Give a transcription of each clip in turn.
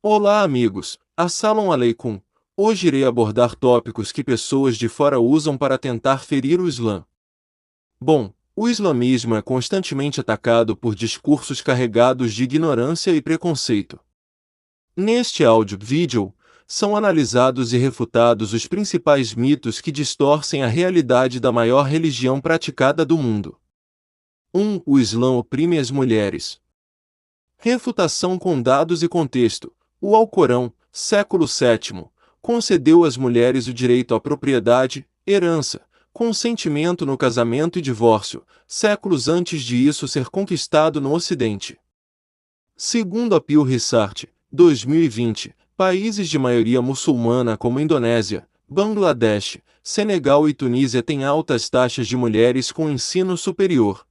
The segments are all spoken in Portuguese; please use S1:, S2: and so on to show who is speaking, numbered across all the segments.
S1: Olá, amigos. Assalamu alaikum. Hoje irei abordar tópicos que pessoas de fora usam para tentar ferir o Islã. Bom, o islamismo é constantemente atacado por discursos carregados de ignorância e preconceito. Neste áudio-vídeo, são analisados e refutados os principais mitos que distorcem a realidade da maior religião praticada do mundo. 1. O Islã oprime as mulheres. Refutação com dados e contexto. O Alcorão, século VII, concedeu às mulheres o direito à propriedade, herança, consentimento no casamento e divórcio, séculos antes de isso ser conquistado no Ocidente. Segundo a Pew Research, 2020, países de maioria muçulmana como Indonésia, Bangladesh, Senegal e Tunísia têm altas taxas de mulheres com ensino superior.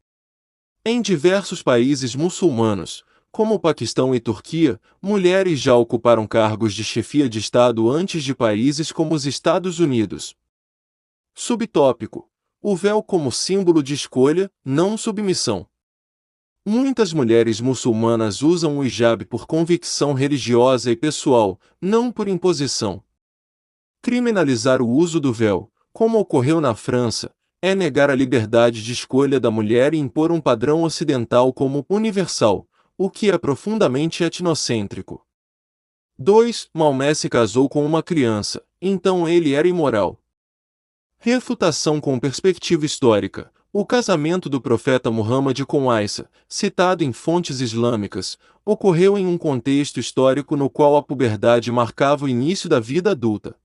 S1: Em diversos países muçulmanos, como o Paquistão e Turquia, mulheres já ocuparam cargos de chefia de Estado antes de países como os Estados Unidos. Subtópico: o véu como símbolo de escolha, não submissão. Muitas mulheres muçulmanas usam o hijab por convicção religiosa e pessoal, não por imposição. Criminalizar o uso do véu, como ocorreu na França, é negar a liberdade de escolha da mulher e impor um padrão ocidental como universal, o que é profundamente etnocêntrico. 2. Maomé se casou com uma criança, então ele era imoral. Refutação com perspectiva histórica. O casamento do profeta Muhammad com Aisha, citado em fontes islâmicas, ocorreu em um contexto histórico no qual a puberdade marcava o início da vida adulta.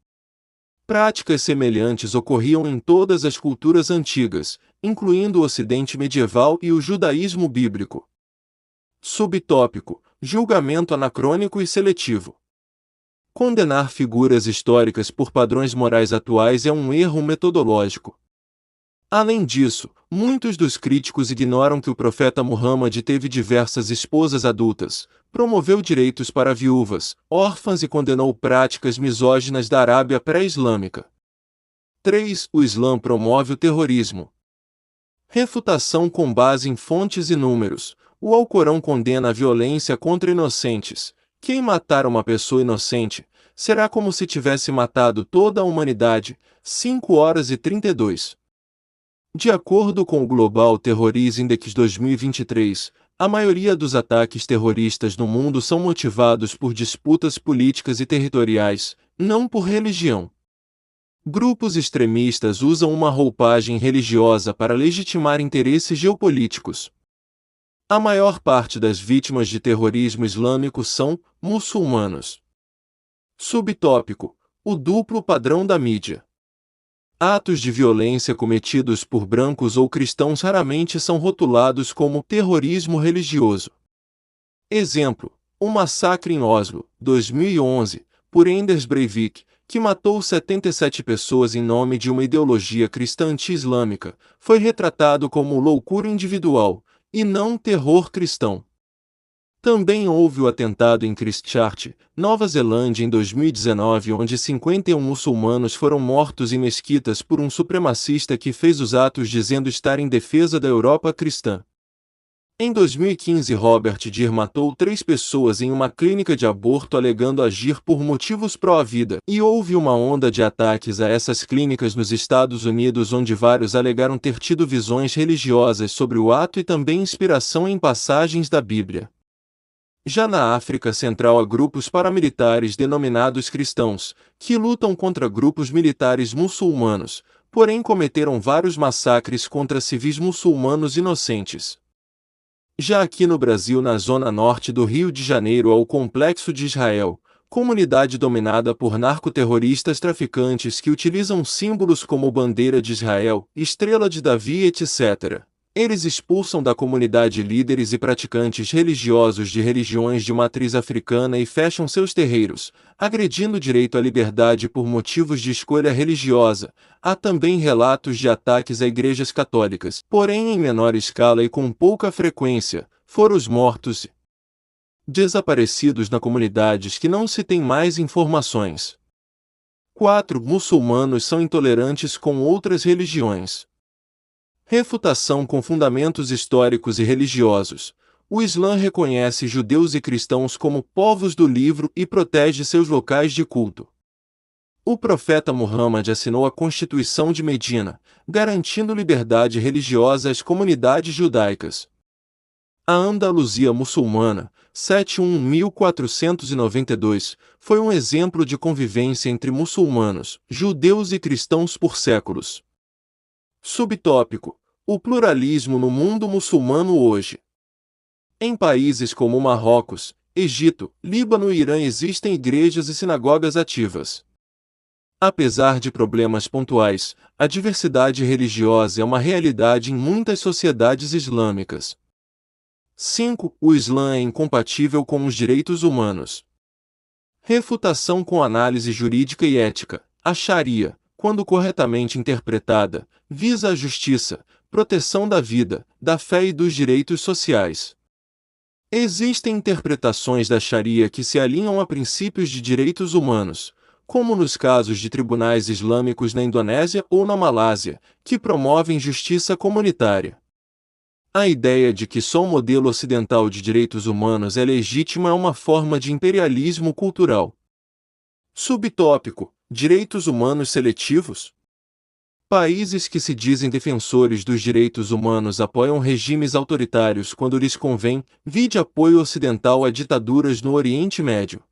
S1: Práticas semelhantes ocorriam em todas as culturas antigas, incluindo o Ocidente medieval e o judaísmo bíblico. Subtópico: julgamento anacrônico e seletivo. Condenar figuras históricas por padrões morais atuais é um erro metodológico. Além disso, muitos dos críticos ignoram que o profeta Muhammad teve diversas esposas adultas, promoveu direitos para viúvas, órfãs e condenou práticas misóginas da Arábia pré-islâmica. 3. O Islã promove o terrorismo. Refutação com base em fontes e números. O Alcorão condena a violência contra inocentes. Quem matar uma pessoa inocente, será como se tivesse matado toda a humanidade. 5 horas e 32. De acordo com o Global Terrorism Index 2023, a maioria dos ataques terroristas no mundo são motivados por disputas políticas e territoriais, não por religião. Grupos extremistas usam uma roupagem religiosa para legitimar interesses geopolíticos. A maior parte das vítimas de terrorismo islâmico são muçulmanos. Subtópico: o duplo padrão da mídia. Atos de violência cometidos por brancos ou cristãos raramente são rotulados como terrorismo religioso. Exemplo: o massacre em Oslo, 2011, por Anders Breivik, que matou 77 pessoas em nome de uma ideologia cristã anti-islâmica, foi retratado como loucura individual, e não terror cristão. Também houve o atentado em Christchurch, Nova Zelândia em 2019, onde 51 muçulmanos foram mortos em mesquitas por um supremacista que fez os atos dizendo estar em defesa da Europa cristã. Em 2015, Robert Deer matou 3 pessoas em uma clínica de aborto alegando agir por motivos pró-vida, e houve uma onda de ataques a essas clínicas nos Estados Unidos onde vários alegaram ter tido visões religiosas sobre o ato e também inspiração em passagens da Bíblia. Já na África Central há grupos paramilitares denominados cristãos, que lutam contra grupos militares muçulmanos, porém cometeram vários massacres contra civis muçulmanos inocentes. Já aqui no Brasil, na zona norte do Rio de Janeiro, há o Complexo de Israel, comunidade dominada por narcoterroristas traficantes que utilizam símbolos como bandeira de Israel, estrela de Davi, etc. Eles expulsam da comunidade líderes e praticantes religiosos de religiões de matriz africana e fecham seus terreiros, agredindo o direito à liberdade por motivos de escolha religiosa. Há também relatos de ataques a igrejas católicas, porém em menor escala e com pouca frequência. Foram os mortos e desaparecidos na comunidades que não se tem mais informações. 4. Muçulmanos são intolerantes com outras religiões. Refutação com fundamentos históricos e religiosos. O Islã reconhece judeus e cristãos como povos do livro e protege seus locais de culto. O profeta Muhammad assinou a Constituição de Medina, garantindo liberdade religiosa às comunidades judaicas. A Andaluzia muçulmana, 71492, foi um exemplo de convivência entre muçulmanos, judeus e cristãos por séculos. Subtópico: o pluralismo no mundo muçulmano hoje. Em países como Marrocos, Egito, Líbano e Irã existem igrejas e sinagogas ativas. Apesar de problemas pontuais, a diversidade religiosa é uma realidade em muitas sociedades islâmicas. 5. O Islã é incompatível com os direitos humanos. Refutação com análise jurídica e ética. A Sharia, quando corretamente interpretada, visa a justiça, proteção da vida, da fé e dos direitos sociais. Existem interpretações da Sharia que se alinham a princípios de direitos humanos, como nos casos de tribunais islâmicos na Indonésia ou na Malásia, que promovem justiça comunitária. A ideia de que só o modelo ocidental de direitos humanos é legítima é uma forma de imperialismo cultural. Subtópico: direitos humanos seletivos? Países que se dizem defensores dos direitos humanos apoiam regimes autoritários quando lhes convém, vide apoio ocidental a ditaduras no Oriente Médio.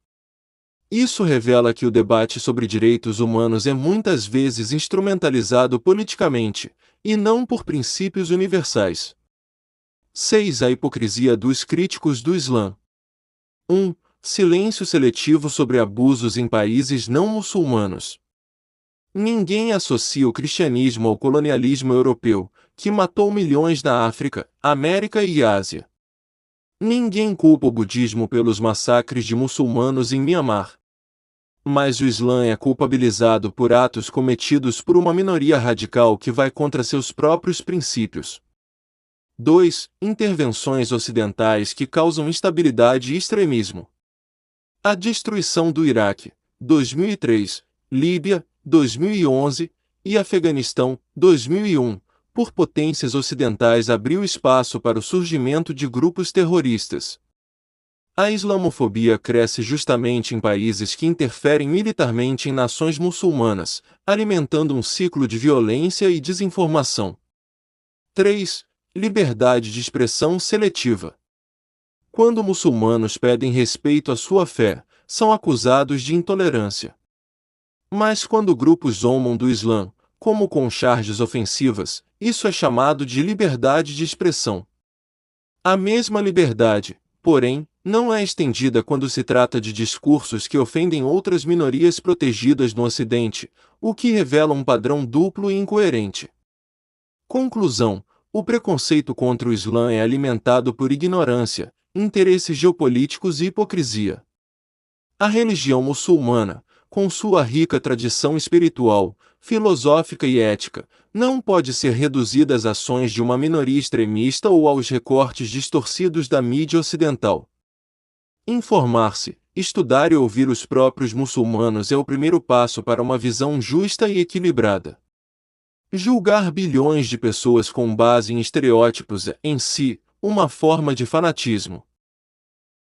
S1: Isso revela que o debate sobre direitos humanos é muitas vezes instrumentalizado politicamente, e não por princípios universais. 6. A hipocrisia dos críticos do Islã. 1. Silêncio seletivo sobre abusos em países não muçulmanos. Ninguém associa o cristianismo ao colonialismo europeu, que matou milhões na África, América e Ásia. Ninguém culpa o budismo pelos massacres de muçulmanos em Mianmar. Mas o Islã é culpabilizado por atos cometidos por uma minoria radical que vai contra seus próprios princípios. 2. Intervenções ocidentais que causam instabilidade e extremismo. A destruição do Iraque, 2003, Líbia, 2011, e Afeganistão, 2001, por potências ocidentais abriu espaço para o surgimento de grupos terroristas. A islamofobia cresce justamente em países que interferem militarmente em nações muçulmanas, alimentando um ciclo de violência e desinformação. 3. Liberdade de expressão seletiva. Quando muçulmanos pedem respeito à sua fé, são acusados de intolerância. Mas quando grupos zombam do Islã, como com charges ofensivas, isso é chamado de liberdade de expressão. A mesma liberdade, porém, não é estendida quando se trata de discursos que ofendem outras minorias protegidas no Ocidente, o que revela um padrão duplo e incoerente. Conclusão: o preconceito contra o Islã é alimentado por ignorância, interesses geopolíticos e hipocrisia. A religião muçulmana, com sua rica tradição espiritual, filosófica e ética, não pode ser reduzida às ações de uma minoria extremista ou aos recortes distorcidos da mídia ocidental. Informar-se, estudar e ouvir os próprios muçulmanos é o primeiro passo para uma visão justa e equilibrada. Julgar bilhões de pessoas com base em estereótipos é, em si, uma forma de fanatismo.